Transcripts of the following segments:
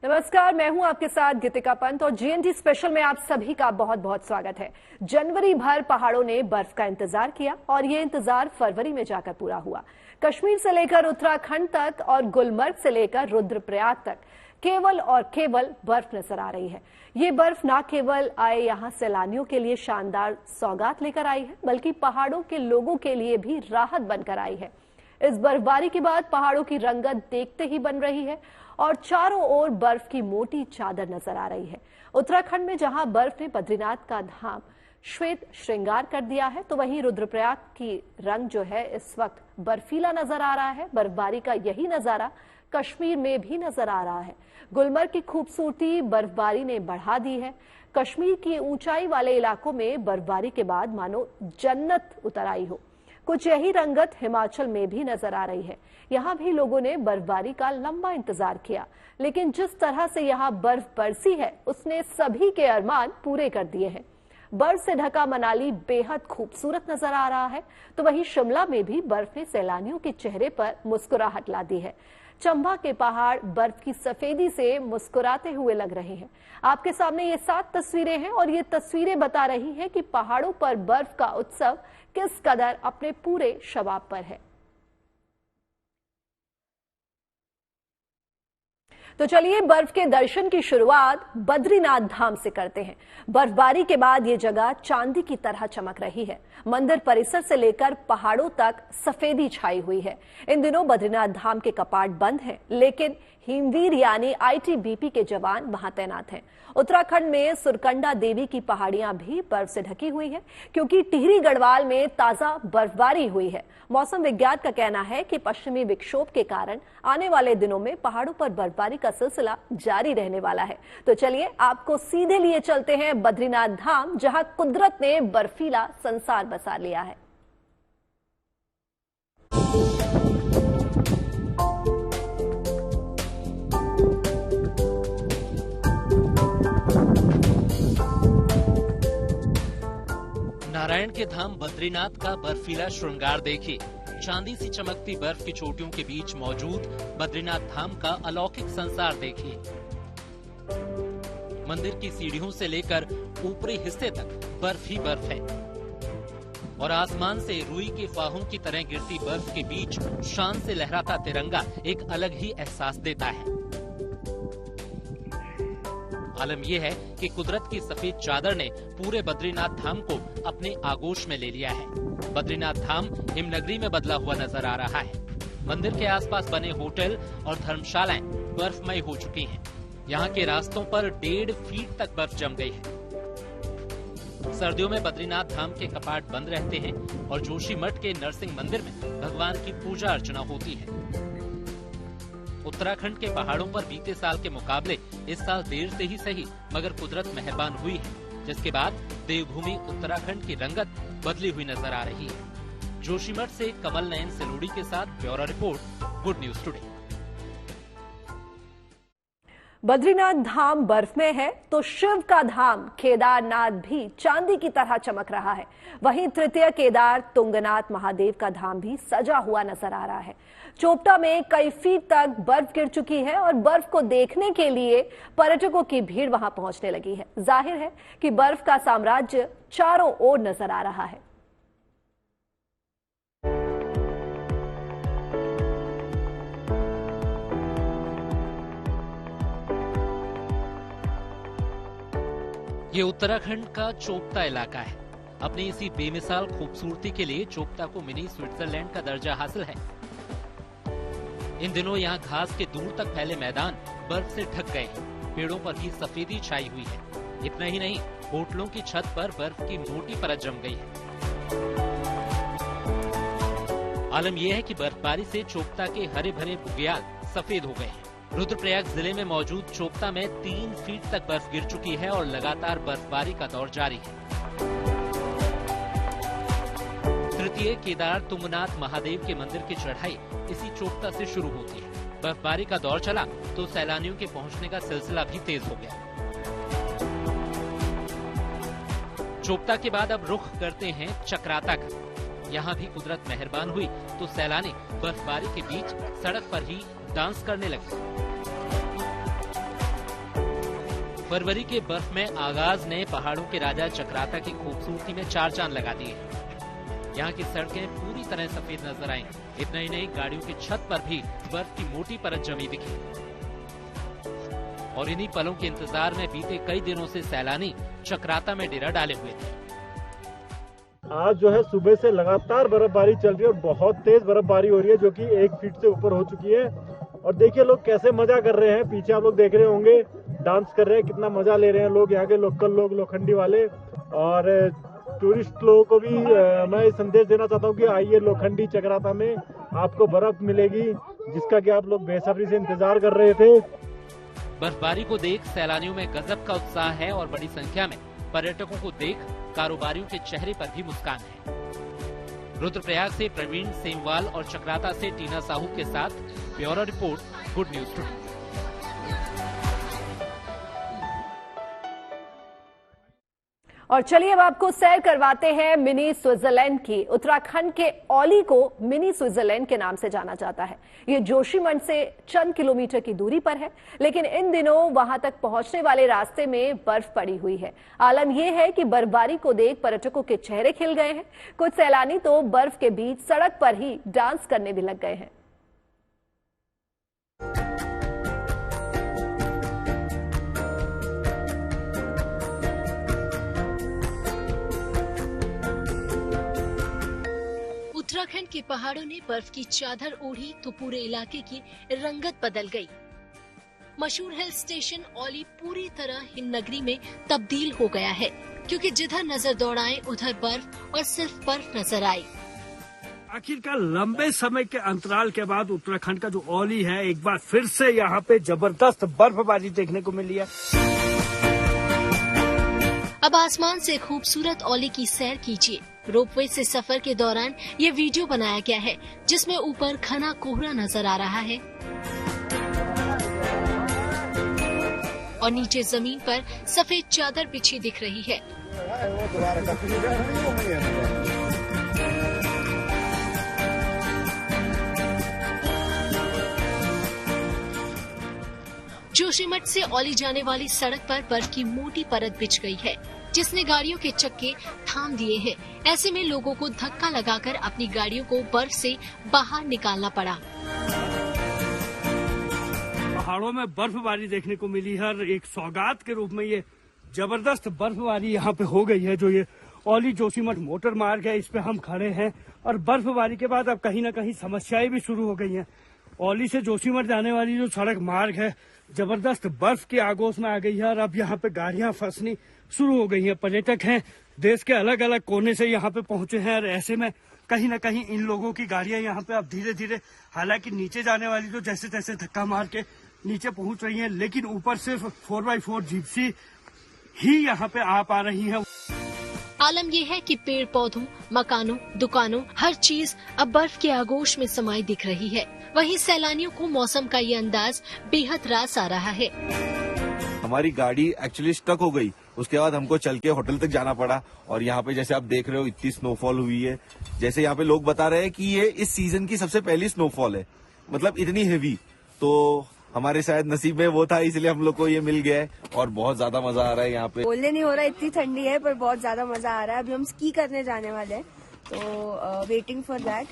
नमस्कार, मैं हूं आपके साथ गीतिका पंत और जीएनटी स्पेशल में आप सभी का बहुत बहुत स्वागत है। जनवरी भर पहाड़ों ने बर्फ का इंतजार किया और ये इंतजार फरवरी में जाकर पूरा हुआ। कश्मीर से लेकर उत्तराखंड तक और गुलमर्ग से लेकर रुद्रप्रयाग तक केवल और केवल बर्फ नजर आ रही है। ये बर्फ न केवल आए यहां सैलानियों के लिए शानदार सौगात लेकर आई है, बल्कि पहाड़ों के लोगों के लिए भी राहत बनकर आई है। इस बर्फबारी के बाद पहाड़ों की रंगत देखते ही बन रही है और चारों ओर बर्फ की मोटी चादर नजर आ रही है। उत्तराखंड में जहां बर्फ ने बद्रीनाथ का धाम श्वेत श्रृंगार कर दिया है, तो वहीं रुद्रप्रयाग की रंग जो है इस वक्त बर्फीला नजर आ रहा है। बर्फबारी का यही नजारा कश्मीर में भी नजर आ रहा है। गुलमर्ग की खूबसूरती बर्फबारी ने बढ़ा दी है। कश्मीर की ऊंचाई वाले इलाकों में बर्फबारी के बाद मानो जन्नत उतर आई हो। कुछ यही रंगत हिमाचल में भी नजर आ रही है। यहां भी लोगों ने बर्फबारी का लंबा इंतजार किया, लेकिन जिस तरह से यहां बर्फ बरसी है उसने सभी के अरमान पूरे कर दिए हैं। बर्फ से ढका मनाली बेहद खूबसूरत नजर आ रहा है, तो वहीं शिमला में भी बर्फ ने सैलानियों के चेहरे पर मुस्कुराहट ला दी है। चंबा के पहाड़ बर्फ की सफेदी से मुस्कुराते हुए लग रहे हैं। आपके सामने ये 7 तस्वीरें हैं और ये तस्वीरें बता रही हैं कि पहाड़ों पर बर्फ का उत्सव किस कदर अपने पूरे शबाब पर है। तो चलिए बर्फ के दर्शन की शुरुआत बद्रीनाथ धाम से करते हैं। बर्फबारी के बाद ये जगह चांदी की तरह चमक रही है। मंदिर परिसर से लेकर पहाड़ों तक सफेदी छाई हुई है। इन दिनों बद्रीनाथ धाम के कपाट बंद हैं, लेकिन हिमवीर यानी आईटीबीपी के जवान वहां तैनात हैं। उत्तराखंड में सुरकंडा देवी की पहाड़ियां भी बर्फ से ढकी हुई है, क्योंकि टिहरी गढ़वाल में ताजा बर्फबारी हुई है। मौसम विज्ञान का कहना है कि पश्चिमी विक्षोभ के कारण आने वाले दिनों में पहाड़ों पर बर्फबारी का सिलसिला जारी रहने वाला है। तो चलिए आपको सीधे लिए चलते हैं बद्रीनाथ धाम, जहां कुदरत ने बर्फीला संसार बसा लिया है। नारायण के धाम बद्रीनाथ का बर्फीला श्रृंगार देखिए। चांदी सी चमकती बर्फ की चोटियों के बीच मौजूद बद्रीनाथ धाम का अलौकिक संसार देखिए। मंदिर की सीढ़ियों से लेकर ऊपरी हिस्से तक बर्फ ही बर्फ है और आसमान से रुई के फाहों की तरह गिरती बर्फ के बीच शान से लहराता तिरंगा एक अलग ही एहसास देता है। आलम यह है कि कुदरत की सफेद चादर ने पूरे बद्रीनाथ धाम को अपने आगोश में ले लिया है। बद्रीनाथ धाम हिमनगरी में बदला हुआ नजर आ रहा है। मंदिर के आसपास बने होटल और धर्मशालाएं बर्फमय हो चुकी हैं। यहाँ के रास्तों पर 1.5 फीट तक बर्फ जम गई है। सर्दियों में बद्रीनाथ धाम के कपाट बंद रहते हैं और जोशीमठ के नरसिंह मंदिर में भगवान की पूजा अर्चना होती है। उत्तराखंड के पहाड़ों पर बीते साल के मुकाबले इस साल देर से ही सही मगर कुदरत मेहरबान हुई है, जिसके बाद देवभूमि उत्तराखंड की रंगत बदली हुई नजर आ रही है। जोशीमठ से कमल नयन सिलोड़ी के साथ bureau report, good news today. Badrinath Dham बर्फ में है तो शिव का धाम केदारनाथ भी चांदी की तरह चमक रहा है। वहीं तृतीय केदार तुंगनाथ महादेव का धाम भी सजा हुआ नजर आ रहा है। चोपटा में कई फीट तक बर्फ गिर चुकी है और बर्फ को देखने के लिए पर्यटकों की भीड़ वहां पहुंचने लगी है। जाहिर है कि बर्फ का साम्राज्य चारों ओर नजर आ रहा है। ये उत्तराखंड का चोपता इलाका है। अपनी इसी बेमिसाल खूबसूरती के लिए चोपता को मिनी स्विट्जरलैंड का दर्जा हासिल है। इन दिनों यहाँ घास के दूर तक फैले मैदान बर्फ से ढक गए हैं। पेड़ों पर भी सफेदी छाई हुई है। इतना ही नहीं, होटलों की छत पर बर्फ की मोटी परत जम गई है। आलम यह है कि बर्फबारी से चोपता के हरे भरे बुग्याल सफेद हो गए हैं। रुद्रप्रयाग जिले में मौजूद चोपता में 3 फीट तक बर्फ गिर चुकी है और लगातार बर्फबारी का दौर जारी है। तृतीय केदार तुंगनाथ महादेव के मंदिर की चढ़ाई इसी चोपता से शुरू होती है। बर्फबारी का दौर चला तो सैलानियों के पहुंचने का सिलसिला भी तेज हो गया। चोपता के बाद अब रुख करते हैं चक्राता का। यहाँ भी कुदरत मेहरबान हुई तो सैलानी बर्फबारी के बीच सड़क पर ही डांस करने लगे। फरवरी के बर्फ में आगाज ने पहाड़ों के राजा चक्राता की खूबसूरती में चार चांद लगा दिए। यहाँ की सड़कें पूरी तरह सफेद नजर आईं। इतना ही नहीं, गाड़ियों की छत पर भी बर्फ की मोटी परत जमी दिखी। और इन्हीं पलों के इंतजार में बीते कई दिनों से सैलानी चक्राता में डेरा डाले हुए थे। आज जो है सुबह से लगातार बर्फबारी चल रही है और बहुत तेज बर्फबारी हो रही है, जो कि 1 फीट से ऊपर हो चुकी है। और देखिए लोग कैसे मजा कर रहे हैं, पीछे आप लोग देख रहे होंगे, डांस कर रहे हैं, कितना मजा ले रहे हैं लोग, यहाँ के लोकल लोग, लोखंडी वाले। और टूरिस्ट लोगों को भी मैं संदेश देना चाहता हूँ कि आइए लोखंडी चक्राता में, आपको बर्फ मिलेगी, जिसका कि आप लोग बेसब्री से इंतजार कर रहे थे। बर्फबारी को देख सैलानियों में गजब का उत्साह है और बड़ी संख्या में पर्यटकों को देख कारोबारियों के चेहरे पर भी मुस्कान है। रुद्रप्रयाग से प्रवीण सेमवाल और चक्राता से टीना साहू के साथ bureau report, good news today. और चलिए अब आपको सैर करवाते हैं मिनी स्विट्जरलैंड की। उत्तराखंड के औली को मिनी स्विट्जरलैंड के नाम से जाना जाता है। ये जोशीमठ से चंद किलोमीटर की दूरी पर है, लेकिन इन दिनों वहां तक पहुंचने वाले रास्ते में बर्फ पड़ी हुई है। आलम यह है कि बर्फबारी को देख पर्यटकों के चेहरे खिल गए हैं। कुछ सैलानी तो बर्फ के बीच सड़क पर ही डांस करने भी लग गए हैं। उत्तराखंड के पहाड़ों ने बर्फ की चादर ओढ़ी तो पूरे इलाके की रंगत बदल गई। मशहूर हिल स्टेशन औली पूरी तरह हिमनगरी में तब्दील हो गया है, क्योंकि जिधर नजर दौड़ाएं उधर बर्फ और सिर्फ बर्फ नजर आई। आखिरकार लंबे समय के अंतराल के बाद उत्तराखंड का जो औली है, एक बार फिर से यहाँ पे जबरदस्त बर्फबारी देखने को मिली है। अब आसमान से खूबसूरत औली की सैर कीजिए। रोपवे से सफर के दौरान ये वीडियो बनाया गया है, जिसमें ऊपर घना कोहरा नजर आ रहा है और नीचे जमीन पर सफेद चादर बिछी दिख रही है। जोशीमठ से औली जाने वाली सड़क पर बर्फ की मोटी परत बिछ गई है, जिसने गाड़ियों के चक्के थाम दिए हैं। ऐसे में लोगों को धक्का लगाकर अपनी गाड़ियों को बर्फ से बाहर निकालना पड़ा। पहाड़ों में बर्फबारी देखने को मिली है, एक सौगात के रूप में ये जबरदस्त बर्फबारी यहाँ पे हो गई है। जो ये औली जोशीमठ मोटर मार्ग है, इस पे हम खड़े हैं और बर्फबारी के बाद अब कहीं न कहीं समस्याएं भी शुरू हो गई हैं। औली से जोशीमठ जाने वाली जो सड़क मार्ग है, जबरदस्त बर्फ की आगोश में आ गई है और अब यहाँ पे गाड़ियां फंसनी शुरू हो गई हैं। पर्यटक हैं, देश के अलग अलग कोने से यहाँ पे पहुंचे हैं और ऐसे में कहीं न कहीं इन लोगों की गाड़ियां यहाँ पे अब धीरे धीरे, हालांकि नीचे जाने वाली तो जैसे तैसे धक्का मार के नीचे पहुंच रही हैं, लेकिन ऊपर सिर्फ 4x4 जिप्सी ही यहाँ पे आ पा रही है। आलम यह है कि पेड़ पौधों, मकानों, दुकानों, हर चीज अब बर्फ के आगोश में समाई दिख रही है। वहीं सैलानियों को मौसम का ये अंदाज बेहद रास आ रहा है। हमारी गाड़ी एक्चुअली स्टक हो गई, उसके बाद हमको चल के होटल तक जाना पड़ा। और यहाँ पे जैसे आप देख रहे हो इतनी स्नोफॉल हुई है, जैसे यहाँ पे लोग बता रहे हैं कि ये इस सीजन की सबसे पहली स्नोफॉल है, मतलब इतनी हेवी। तो हमारे शायद नसीब में वो था, इसलिए हम लोग को ये मिल गया है और बहुत ज्यादा मजा आ रहा है यहाँ पे। बोलने नहीं हो रहा, इतनी ठंडी है पर बहुत ज्यादा मजा आ रहा है। अभी हम स्की करने जाने वाले हैं, तो वेटिंग फॉर दैट।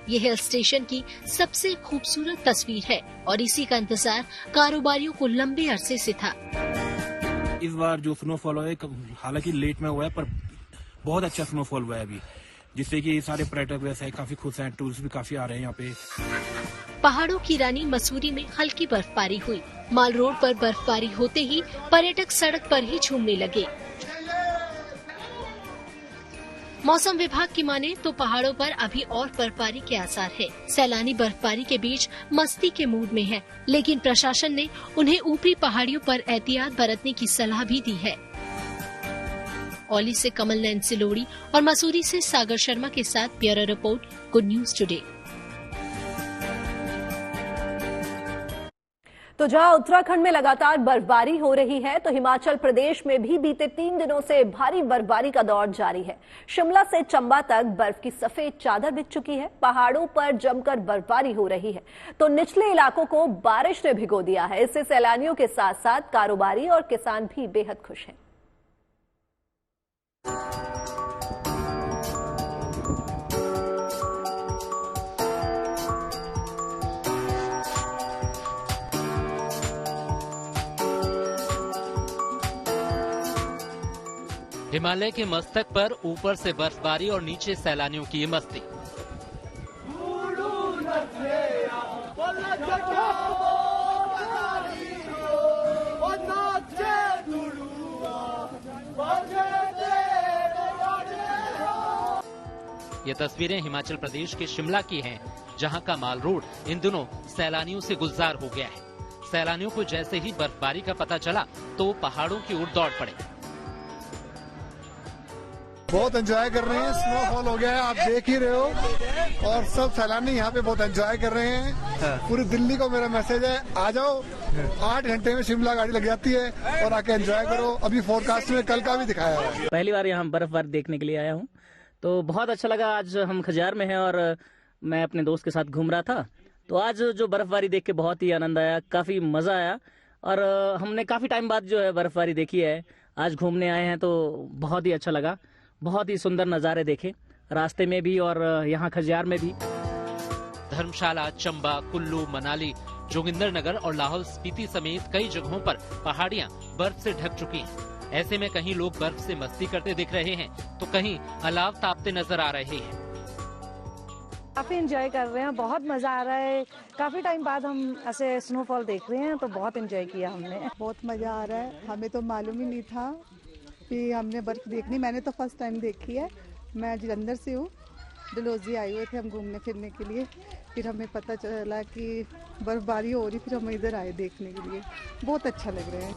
ये हिल स्टेशन की सबसे खूबसूरत तस्वीर है और इसी का इंतजार कारोबारियों को लंबे अरसे से था। इस बार जो स्नोफॉल हुआ है, हालांकि लेट में हुआ है, पर बहुत अच्छा स्नोफॉल हुआ है अभी, जिससे कि सारे पर्यटक वैसे काफी खुश हैं, टूरिस्ट भी काफी आ रहे हैं यहाँ पे। पहाड़ों की रानी मसूरी में हल्की बर्फबारी हुई। माल रोड पर बर्फबारी होते ही पर्यटक सड़क पर ही झूमने लगे। मौसम विभाग की माने तो पहाड़ों पर अभी और बर्फबारी के आसार है। सैलानी बर्फबारी के बीच मस्ती के मूड में है, लेकिन प्रशासन ने उन्हें ऊपरी पहाड़ियों पर एहतियात बरतने की सलाह भी दी है। औली से कमल नैन सिलोड़ी और मसूरी से सागर शर्मा के साथ bureau report, good news today. तो जहां उत्तराखंड में लगातार बर्फबारी हो रही है, तो हिमाचल प्रदेश में भी बीते 3 दिनों से भारी बर्फबारी का दौर जारी है। शिमला से चंबा तक बर्फ की सफेद चादर बिछ चुकी है। पहाड़ों पर जमकर बर्फबारी हो रही है, तो निचले इलाकों को बारिश ने भिगो दिया है। इससे सैलानियों के साथ साथ कारोबारी और किसान भी बेहद खुश हैं। हिमालय के मस्तक पर ऊपर से बर्फबारी और नीचे सैलानियों की मस्ती। ये तस्वीरें हिमाचल प्रदेश के शिमला की हैं, जहां का माल रोड इन दिनों सैलानियों से गुलजार हो गया है। सैलानियों को जैसे ही बर्फबारी का पता चला तो पहाड़ों की ओर दौड़ पड़े। बहुत एंजॉय कर रहे हैं, स्नोफॉल हो गया है, आप देख ही रहे हो, और सब सैलानी यहाँ पे बहुत एंजॉय कर रहे हैं। पूरी दिल्ली को मेरा मैसेज है, आ जाओ, 8 घंटे में शिमला गाड़ी लग जाती है और आके एंजॉय करो। अभी फोरकास्ट में कल का भी दिखाया है। पहली बार यहाँ बर्फबारी देखने के लिए आया हूँ, तो बहुत अच्छा लगा। आज हम खजियार में हैं और मैं अपने दोस्त के साथ घूम रहा था, तो आज जो बर्फबारी देख के बहुत ही आनंद आया, काफी मजा आया। और हमने काफी टाइम बाद जो है बर्फबारी देखी है, आज घूमने आए हैं तो बहुत ही अच्छा लगा। बहुत ही सुंदर नज़ारे देखे रास्ते में भी और यहाँ खजियार में भी। धर्मशाला, चंबा, कुल्लू, मनाली, जोगिंदरनगर और लाहौल स्पीति समेत कई जगहों पर पहाड़ियाँ बर्फ से ढक चुकी हैं। ऐसे में कहीं लोग बर्फ से मस्ती करते दिख रहे हैं, तो कहीं अलाव तापते नजर आ रहे हैं। काफी एंजॉय कर रहे हैं, बहुत मजा आ रहा है। काफी टाइम बाद हम ऐसे स्नोफॉल देख रहे हैं, तो बहुत एंजॉय किया हमने। बहुत मजा आ रहा है, हमें तो मालूम ही नहीं था कि हमने बर्फ देखनी। मैंने तो फर्स्ट टाइम देखी है। मैं जलंधर से हूँ, डलहौजी आए हुए थे हम घूमने फिरने के लिए, फिर हमें पता चला कि बर्फबारी हो रही, फिर हम इधर आए देखने के लिए। बहुत अच्छा लग रहा है।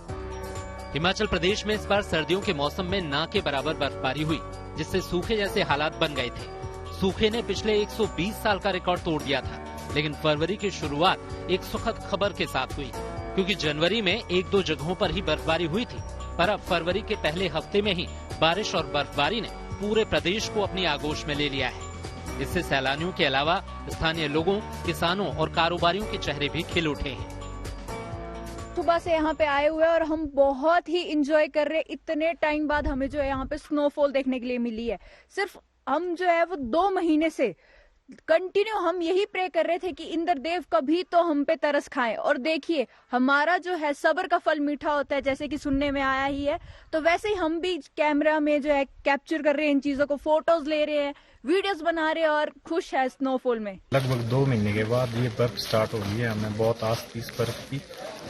हिमाचल प्रदेश में इस बार सर्दियों के मौसम में ना के बराबर बर्फबारी हुई, जिससे सूखे जैसे हालात बन गए थे। सूखे ने पिछले 120 साल का रिकॉर्ड तोड़ दिया था, लेकिन फरवरी की शुरुआत एक सुखद खबर के साथ हुई, क्योंकि जनवरी में 1-2 जगहों पर ही बर्फबारी हुई थी, पर अब फरवरी के पहले हफ्ते में ही बारिश और बर्फबारी ने पूरे प्रदेश को अपनी आगोश में ले लिया है। इससे सैलानियों के अलावा स्थानीय लोगों, किसानों और कारोबारियों के चेहरे भी खिल उठे हैं। सुबह से यहाँ पे आए हुए और हम बहुत ही इंजॉय कर रहे हैं। इतने टाइम बाद हमें जो है यहाँ पे स्नोफॉल देखने के लिए मिली है। सिर्फ हम जो है वो 2 महीने से कंटिन्यू हम यही प्रे कर रहे थे कि इंद्रदेव कभी तो हम पे तरस खाएं, और देखिए हमारा जो है सब्र का फल मीठा होता है, जैसे कि सुनने में आया ही है। तो वैसे ही हम भी कैमरा में जो है कैप्चर कर रहे हैं इन चीजों को, फोटोज ले रहे हैं, वीडियोस बना रहे हैं और खुश है स्नोफॉल में। लगभग 2 महीने के बाद ये बर्फ स्टार्ट हो गई है। हमें बहुत आस थी इस बर्फ की।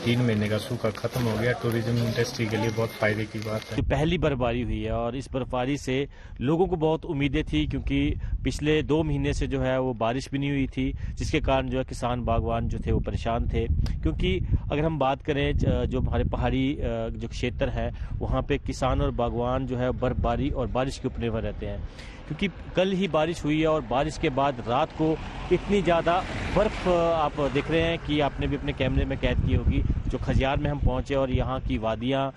3 महीने का सूखा खत्म हो गया। टूरिज्म इंडस्ट्री के लिए बहुत फायदे की बात है। पहली बर्फबारी हुई है और इस बर्फबारी से लोगों को बहुत उम्मीदें थी, क्योंकि पिछले 2 महीने से जो है वो बारिश भी नहीं हुई थी, जिसके कारण जो है किसान बागवान जो थे वो परेशान थे। क्योंकि अगर हम बात करें जो हमारे पहाड़ी जो क्षेत्र है, वहाँ पे किसान और बागवान जो है बर्फबारी और बारिश के ऊपर निर्भर रहते हैं। क्योंकि कल ही बारिश हुई है और बारिश के बाद रात को इतनी ज़्यादा बर्फ आप देख रहे हैं कि आपने भी अपने कैमरे में कैद की होगी। जो खजियार में हम पहुंचे और यहाँ की वादियाँ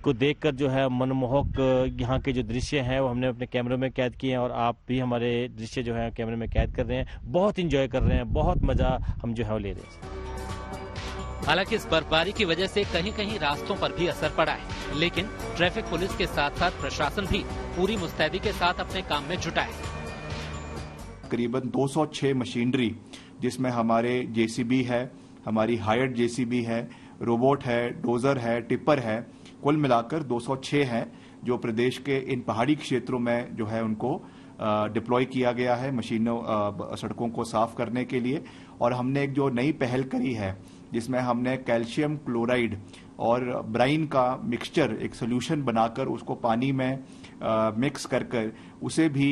को देखकर जो है मनमोहक यहाँ के जो दृश्य हैं वो हमने अपने कैमरे में कैद किए हैं, और आप भी हमारे दृश्य जो है कैमरे में कैद कर रहे हैं। बहुत इंजॉय कर रहे हैं, बहुत मज़ा हम जो है वो ले रहे हैं। हालांकि इस बर्फबारी की वजह से कहीं कहीं रास्तों पर भी असर पड़ा है, लेकिन ट्रैफिक पुलिस के साथ साथ प्रशासन भी पूरी मुस्तैदी के साथ अपने काम में जुटा है। करीबन 206 मशीनरी, जिसमें हमारे जेसीबी है, हमारी हायर्ड जेसीबी है, रोबोट है, डोजर है, टिपर है, कुल मिलाकर 206 हैं जो प्रदेश के इन पहाड़ी क्षेत्रों में जो है उनको डिप्लॉय किया गया है मशीनों सड़कों को साफ करने के लिए। और हमने एक जो नई पहल करी है, जिसमें हमने कैल्शियम क्लोराइड और ब्राइन का मिक्सचर एक सोल्यूशन बनाकर उसको पानी में मिक्स कर उसे भी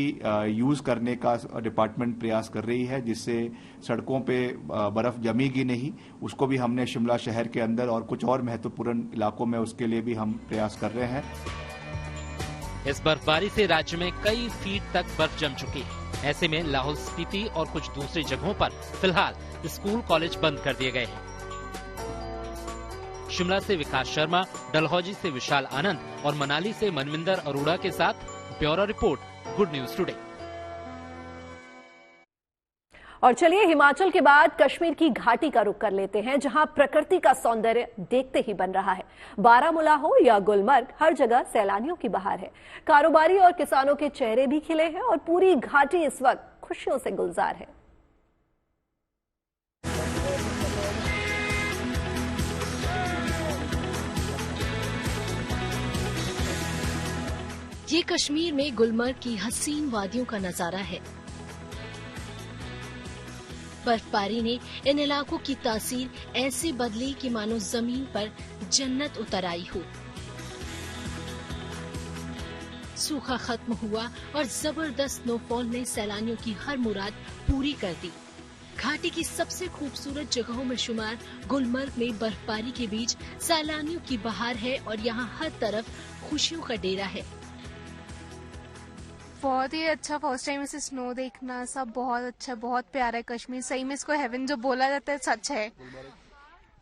यूज करने का डिपार्टमेंट प्रयास कर रही है, जिससे सड़कों पे बर्फ जमेगी नहीं। उसको भी हमने शिमला शहर के अंदर और कुछ और महत्वपूर्ण इलाकों में उसके लिए भी हम प्रयास कर रहे हैं। इस बर्फबारी से राज्य में कई फीट तक बर्फ जम चुकी है। ऐसे में लाहौल स्पीति और कुछ दूसरी जगहों पर फिलहाल स्कूल कॉलेज बंद कर दिए गए हैं। शिमला से विकास शर्मा, डलहौजी से विशाल आनंद और मनाली से मनविंदर अरोड़ा के साथ bureau report, good news today. और चलिए हिमाचल के बाद कश्मीर की घाटी का रुख कर लेते हैं, जहां प्रकृति का सौंदर्य देखते ही बन रहा है। बारामूला हो या गुलमर्ग, हर जगह सैलानियों की बहार है। कारोबारी और किसानों के चेहरे भी खिले हैं और पूरी घाटी इस वक्त खुशियों से गुलजार है। ये कश्मीर में गुलमर्ग की हसीन वादियों का नजारा है। बर्फबारी ने इन इलाकों की तासीर ऐसे बदली कि मानो जमीन पर जन्नत उतर आई हो। सूखा खत्म हुआ और जबरदस्त स्नोफॉल ने सैलानियों की हर मुराद पूरी कर दी। घाटी की सबसे खूबसूरत जगहों में शुमार गुलमर्ग में बर्फबारी के बीच सैलानियों की बहार है और यहाँ हर तरफ खुशियों का डेरा है। बहुत ही अच्छा, फर्स्ट टाइम ऐसे स्नो देखना, सब बहुत अच्छा, बहुत प्यारा है कश्मीर। सही में इसको हेवन जो बोला जाता है सच है।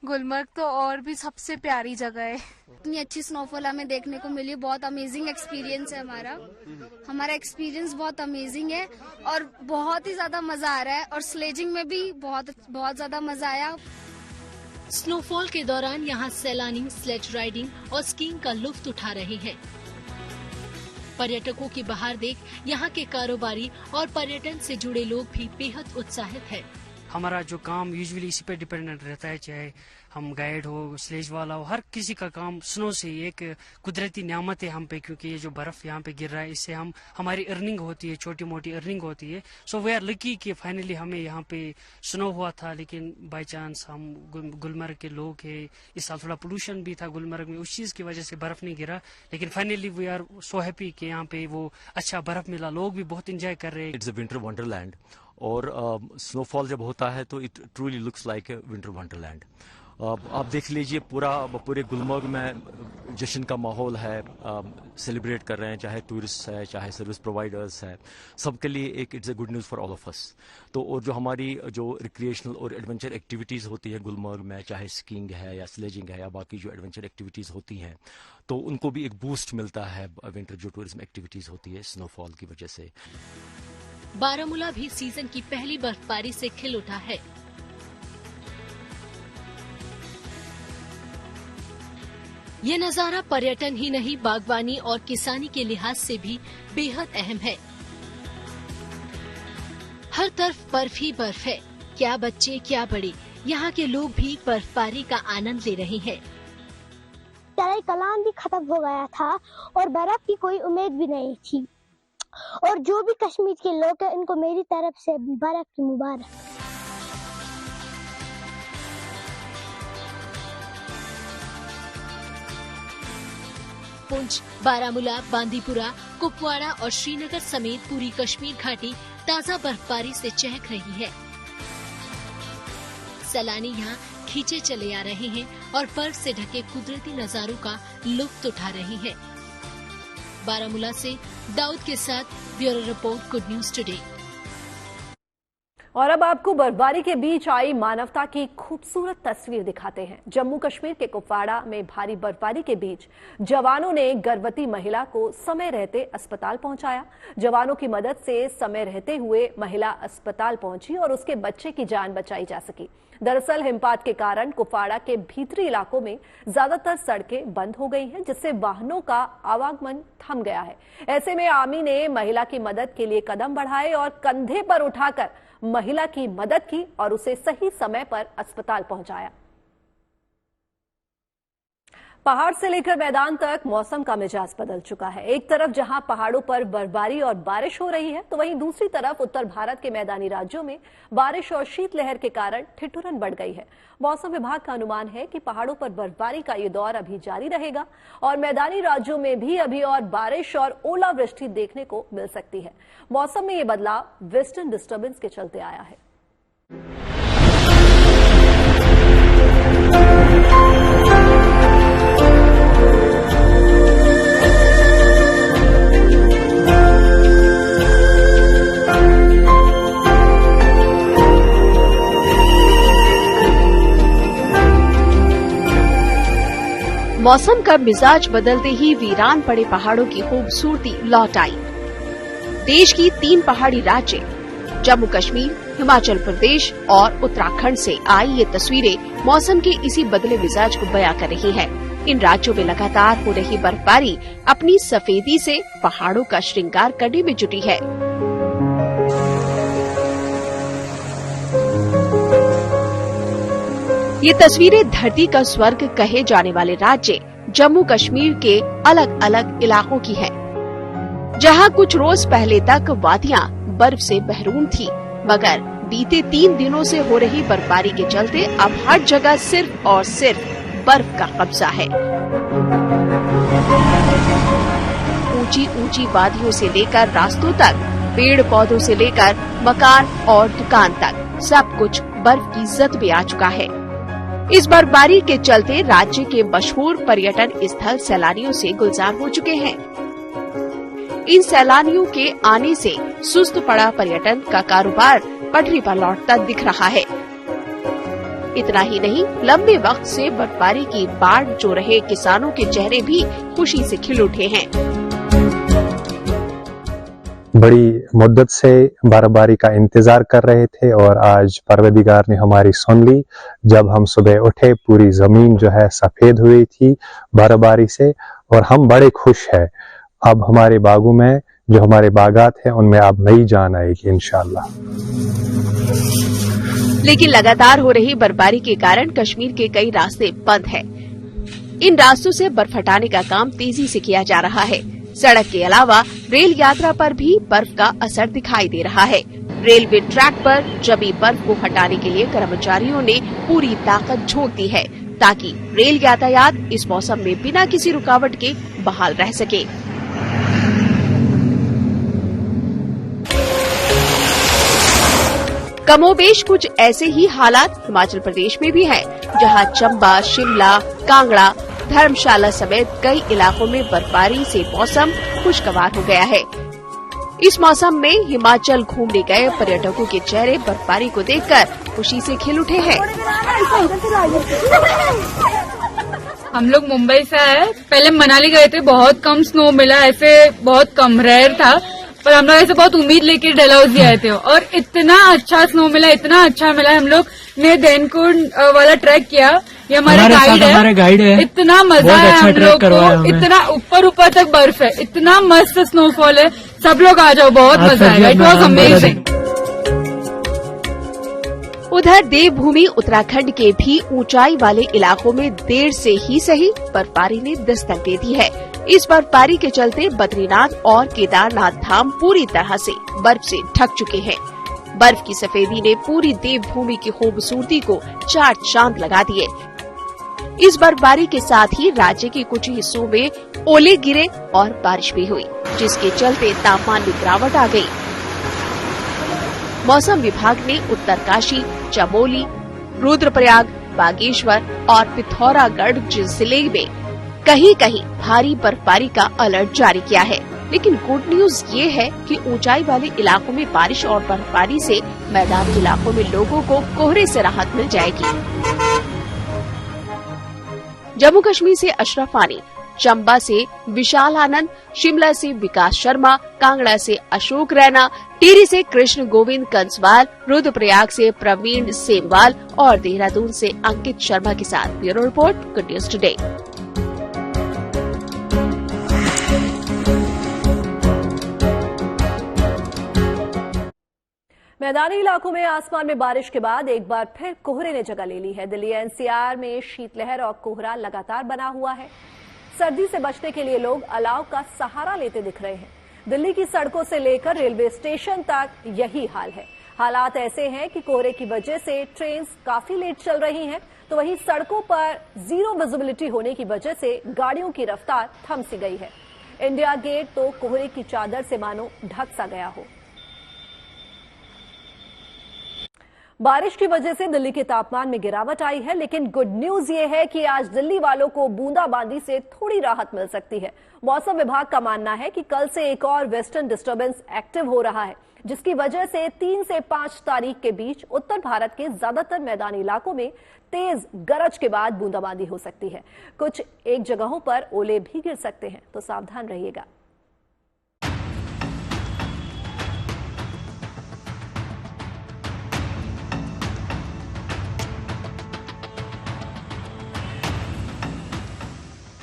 गुलमर्ग तो और भी सबसे प्यारी जगह है। इतनी अच्छी स्नोफॉल हमें देखने को मिली, बहुत अमेजिंग एक्सपीरियंस है हमारा एक्सपीरियंस बहुत अमेजिंग है और बहुत ही ज्यादा मजा आ रहा है और स्लेजिंग में भी बहुत ज्यादा मजा आया। स्नोफॉल के दौरान यहाँ सैलानी स्लेज राइडिंग और स्कीइंग का लुत्फ उठा रहे हैं। पर्यटकों की बहार देख यहाँ के कारोबारी और पर्यटन से जुड़े लोग भी बेहद उत्साहित है। हमारा जो काम यूजुअली इसी पे डिपेंडेंट रहता है, चाहे हम गाइड हो, स्लेज वाला हो, हर किसी का काम स्नो से एक कुदरती नियामत है हम पे, क्योंकि ये जो बर्फ यहाँ पे गिर रहा है इससे हमारी अर्निंग होती है, छोटी मोटी अर्निंग होती है। सो वी आर लकी कि फाइनली हमें यहाँ पे स्नो हुआ था, लेकिन बाय चांस हम गुलमर्ग के लोग हैं। इस साल थोड़ा पोल्यूशन भी था गुलमर्ग में, उस चीज की वजह से बर्फ नहीं गिरा, लेकिन finally we are so happy कि यहाँ पे वो अच्छा बर्फ मिला, लोग भी बहुत इंजॉय कर रहे हैं। इट्स अ विंटर वंडरलैंड और स्नोफॉल जब होता है तो it truly looks like a winter Wonderland. आप देख लीजिए पूरे गुलमर्ग में जश्न का माहौल है, सेलिब्रेट कर रहे हैं, चाहे टूरिस्ट है चाहे सर्विस प्रोवाइडर्स है, सबके लिए एक it's a good news for all of us. तो और जो हमारी जो रिक्रिएशनल और एडवेंचर एक्टिविटीज़ होती है गुलमर्ग में, चाहे स्कीइंग है या स्लेजिंग है या बाकी जो एडवेंचर एक्टिविटीज़ होती हैं, तो उनको भी एक बूस्ट मिलता है विंटर जो टूरिज्म एक्टिविटीज़ होती है स्नोफॉल की वजह से। बारामूला भी सीजन की पहली बर्फबारी से खिल उठा है। ये नजारा पर्यटन ही नहीं, बागवानी और किसानी के लिहाज से भी बेहद अहम है। हर तरफ बर्फ ही बर्फ है, क्या बच्चे क्या बड़े, यहाँ के लोग भी बर्फबारी का आनंद ले रहे हैं। कलाम भी खत्म हो गया था और बर्फ की कोई उम्मीद भी नहीं थी, और जो भी कश्मीर के लोग हैं उनको मेरी तरफ से बर्फ की मुबारक। पुंछ, बारामूला, बांदीपुरा, कुपवाड़ा और श्रीनगर समेत पूरी कश्मीर घाटी ताजा बर्फबारी से चहक रही है। सैलानी यहाँ खींचे चले आ रहे हैं और बर्फ से ढके कुदरती नजारों का लुत्फ उठा रहे हैं। बारामूला से दाऊद के साथ bureau report, good news today. और अब आपको बर्फबारी के बीच आई मानवता की खूबसूरत तस्वीर दिखाते हैं। जम्मू कश्मीर के कुपवाड़ा में भारी बर्फबारी के बीच जवानों ने गर्भवती महिला को समय रहते अस्पताल पहुंचाया। जवानों की मदद से समय रहते हुए महिला अस्पताल पहुंची और उसके बच्चे की जान बचाई जा सकी। दरअसल हिमपात के कारण कुपवाड़ा के भीतरी इलाकों में ज्यादातर सड़कें बंद हो गई हैं, जिससे वाहनों का आवागमन थम गया है। ऐसे में आर्मी ने महिला की मदद के लिए कदम बढ़ाए और कंधे पर उठाकर महिला की मदद की और उसे सही समय पर अस्पताल पहुंचाया। पहाड़ से लेकर मैदान तक मौसम का मिजाज बदल चुका है। एक तरफ जहां पहाड़ों पर बर्फबारी और बारिश हो रही है, तो वहीं दूसरी तरफ उत्तर भारत के मैदानी राज्यों में बारिश और शीतलहर के कारण ठिठुरन बढ़ गई है। मौसम विभाग का अनुमान है कि पहाड़ों पर बर्फबारी का ये दौर अभी जारी रहेगा और मैदानी राज्यों में भी अभी और बारिश और ओलावृष्टि देखने को मिल सकती है। मौसम में ये बदलाव वेस्टर्न डिस्टर्बेंस के चलते आया है। मौसम का मिजाज बदलते ही वीरान पड़े पहाड़ों की खूबसूरती लौट आई। देश की 3 पहाड़ी राज्य जम्मू कश्मीर, हिमाचल प्रदेश और उत्तराखंड से आई ये तस्वीरें मौसम के इसी बदले मिजाज को बयां कर रही हैं। इन राज्यों में लगातार हो रही बर्फबारी अपनी सफेदी से पहाड़ों का श्रृंगार करने में जुटी है। ये तस्वीरें धरती का स्वर्ग कहे जाने वाले राज्य जम्मू कश्मीर के अलग अलग इलाकों की है, जहां कुछ रोज पहले तक वादियां बर्फ से महरूम थी, मगर बीते 3 दिनों से हो रही बर्फबारी के चलते अब हर जगह सिर्फ और सिर्फ बर्फ का कब्जा है। ऊंची ऊंची वादियों से लेकर रास्तों तक, पेड़ पौधों से लेकर मकान और दुकान तक सब कुछ बर्फ की जद में आ चुका है। इस बर्फबारी के चलते राज्य के मशहूर पर्यटन स्थल सैलानियों से गुलजार हो चुके हैं। इन सैलानियों के आने से सुस्त पड़ा पर्यटन का कारोबार पटरी पर लौटता दिख रहा है। इतना ही नहीं, लंबे वक्त से बर्फबारी की बाढ़ जो रहे किसानों के चेहरे भी खुशी से खिल उठे हैं। बड़ी मुद्दत से बर्फबारी का इंतजार कर रहे थे और आज परवरदिगार ने हमारी सुन ली। जब हम सुबह उठे पूरी जमीन जो है सफेद हुई थी बर्फबारी से और हम बड़े खुश हैं। अब हमारे बागों में जो हमारे बागात हैं उनमें अब नई जान आएगी इंशाअल्लाह। लेकिन लगातार हो रही बर्फबारी के कारण कश्मीर के कई रास्ते बंद हैं। इन रास्तों से बर्फ हटाने का काम तेजी से किया जा रहा है। सड़क के अलावा रेल यात्रा पर भी बर्फ का असर दिखाई दे रहा है। रेलवे ट्रैक पर जमी बर्फ को हटाने के लिए कर्मचारियों ने पूरी ताकत झोंक दी है, ताकि रेल यातायात इस मौसम में बिना किसी रुकावट के बहाल रह सके। कमोबेश कुछ ऐसे ही हालात हिमाचल प्रदेश में भी हैं, जहां चंबा, शिमला, कांगड़ा, धर्मशाला समेत कई इलाकों में बर्फबारी से मौसम खुशगवार हो गया है। इस मौसम में हिमाचल घूमने गए पर्यटकों के चेहरे बर्फबारी को देखकर खुशी से खिल उठे हैं। हम लोग मुंबई से आए, पहले मनाली गए थे, बहुत कम स्नो मिला, ऐसे बहुत कम रेयर था, पर हम लोग ऐसे बहुत उम्मीद लेके डलहौजी आए थे और इतना अच्छा स्नो मिला, इतना अच्छा मिला। हम लोग ने देनकुंड वाला ट्रैक किया, ये हमारे गाइड है, इतना मजा आया हम लोग को, इतना ऊपर ऊपर तक बर्फ है, इतना मस्त स्नोफॉल है, सब लोग आ जाओ, बहुत मजा आएगा, इट वॉज अमेजिंग। उधर देवभूमि उत्तराखंड के भी ऊंचाई वाले इलाकों में देर से ही सही बर्फबारी ने दस्तक दे दी है। इस बर्फबारी के चलते बद्रीनाथ और केदारनाथ धाम पूरी तरह से बर्फ से ढक चुके हैं। बर्फ की सफेदी ने पूरी देवभूमि की खूबसूरती को चार चांद लगा दिए। इस बर्फबारी के साथ ही राज्य के कुछ हिस्सों में ओले गिरे और बारिश भी हुई, जिसके चलते तापमान में गिरावट आ गई। मौसम विभाग ने उत्तरकाशी, चमोली, रुद्रप्रयाग, बागेश्वर और पिथौरागढ़ जिले में कहीं कहीं भारी बर्फबारी का अलर्ट जारी किया है। लेकिन गुड न्यूज ये है कि ऊंचाई वाले इलाकों में बारिश और बर्फबारी से मैदानी इलाकों में लोगों को कोहरे से राहत मिल जाएगी। जम्मू कश्मीर से अशरफ आनी, चंबा से विशाल आनंद, शिमला से विकास शर्मा, कांगड़ा से अशोक रैना, टिहरी से कृष्ण गोविंद कंसवाल, रुद्रप्रयाग से प्रवीण सेमवाल और देहरादून से अंकित शर्मा के साथ bureau report, good news today. मैदानी इलाकों में आसमान में बारिश के बाद एक बार फिर कोहरे ने जगह ले ली है। दिल्ली एनसीआर में शीतलहर और कोहरा लगातार बना हुआ है। सर्दी से बचने के लिए लोग अलाव का सहारा लेते दिख रहे हैं। दिल्ली की सड़कों से लेकर रेलवे स्टेशन तक यही हाल है। हालात ऐसे हैं कि कोहरे की वजह से ट्रेन काफी लेट चल रही हैं, तो वहीं सड़कों पर जीरो विजिबिलिटी होने की वजह से गाड़ियों की रफ्तार थम सी गई है। इंडिया गेट तो कोहरे की चादर से मानो ढक सा गया हो। बारिश की वजह से दिल्ली के तापमान में गिरावट आई है, लेकिन गुड न्यूज ये है कि आज दिल्ली वालों को बूंदाबांदी से थोड़ी राहत मिल सकती है। मौसम विभाग का मानना है कि कल से एक और वेस्टर्न डिस्टर्बेंस एक्टिव हो रहा है। जिसकी वजह से 3 से 5 तारीख के बीच उत्तर भारत के ज्यादातर मैदानी इलाकों में तेज गरज के बाद बूंदाबांदी हो सकती है। कुछ एक जगहों पर ओले भी गिर सकते हैं, तो सावधान रहिएगा।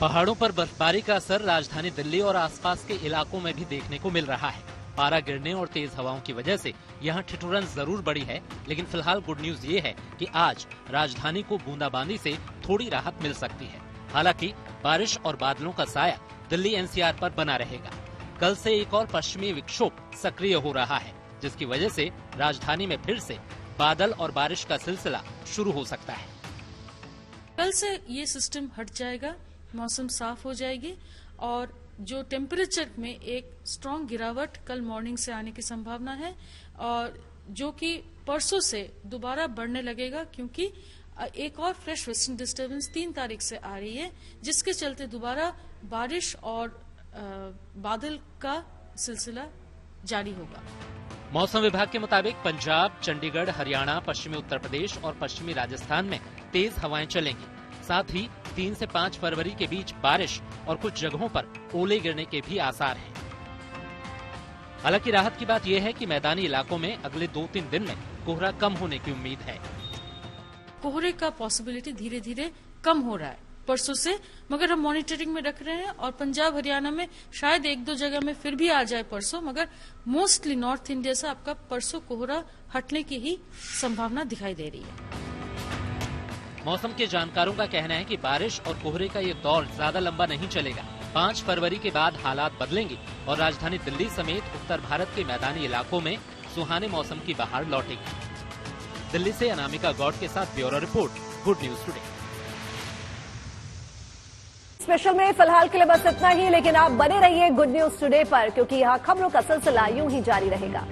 पहाड़ों पर बर्फबारी का असर राजधानी दिल्ली और आसपास के इलाकों में भी देखने को मिल रहा है। पारा गिरने और तेज हवाओं की वजह से यहाँ ठिठुरन जरूर बढ़ी है, लेकिन फिलहाल गुड न्यूज ये है कि आज राजधानी को बूंदाबांदी से थोड़ी राहत मिल सकती है। हालांकि बारिश और बादलों का साया दिल्ली एनसीआर पर बना रहेगा। कल से एक और पश्चिमी विक्षोभ सक्रिय हो रहा है, जिसकी वजह से राजधानी में फिर से बादल और बारिश का सिलसिला शुरू हो सकता है। कल से ये सिस्टम हट जाएगा, मौसम साफ हो जाएगी और जो टेम्परेचर में एक स्ट्रांग गिरावट कल मॉर्निंग से आने की संभावना है, और जो कि परसों से दोबारा बढ़ने लगेगा, क्योंकि एक और फ्रेश वेस्टर्न डिस्टर्बेंस 3 तारीख से आ रही है, जिसके चलते दोबारा बारिश और बादल का सिलसिला जारी होगा। मौसम विभाग के मुताबिक पंजाब, चंडीगढ़, हरियाणा, पश्चिमी उत्तर प्रदेश और पश्चिमी राजस्थान में तेज हवाएं चलेंगी। साथ ही 3 से 5 फरवरी के बीच बारिश और कुछ जगहों पर ओले गिरने के भी आसार हैं। हालांकि राहत की बात यह है कि मैदानी इलाकों में अगले 2-3 दिन में कोहरा कम होने की उम्मीद है। कोहरे का पॉसिबिलिटी धीरे धीरे कम हो रहा है परसों से, मगर हम मॉनिटरिंग में रख रहे हैं और पंजाब हरियाणा में शायद 1-2 जगह में फिर भी आ जाए परसों, मगर मोस्टली नॉर्थ इंडिया से आपका परसों कोहरा हटने की ही संभावना दिखाई दे रही है। मौसम के जानकारों का कहना है कि बारिश और कोहरे का ये दौर ज्यादा लंबा नहीं चलेगा। 5 फरवरी के बाद हालात बदलेंगे और राजधानी दिल्ली समेत उत्तर भारत के मैदानी इलाकों में सुहाने मौसम की बहार लौटेगी। दिल्ली से अनामिका गौड के साथ bureau report, good news today. Special में फिलहाल के लिए बस इतना ही, लेकिन आप बने रहिए गुड न्यूज टुडे पर, क्योंकि यहाँ खबरों का सिलसिला यूं ही जारी रहेगा।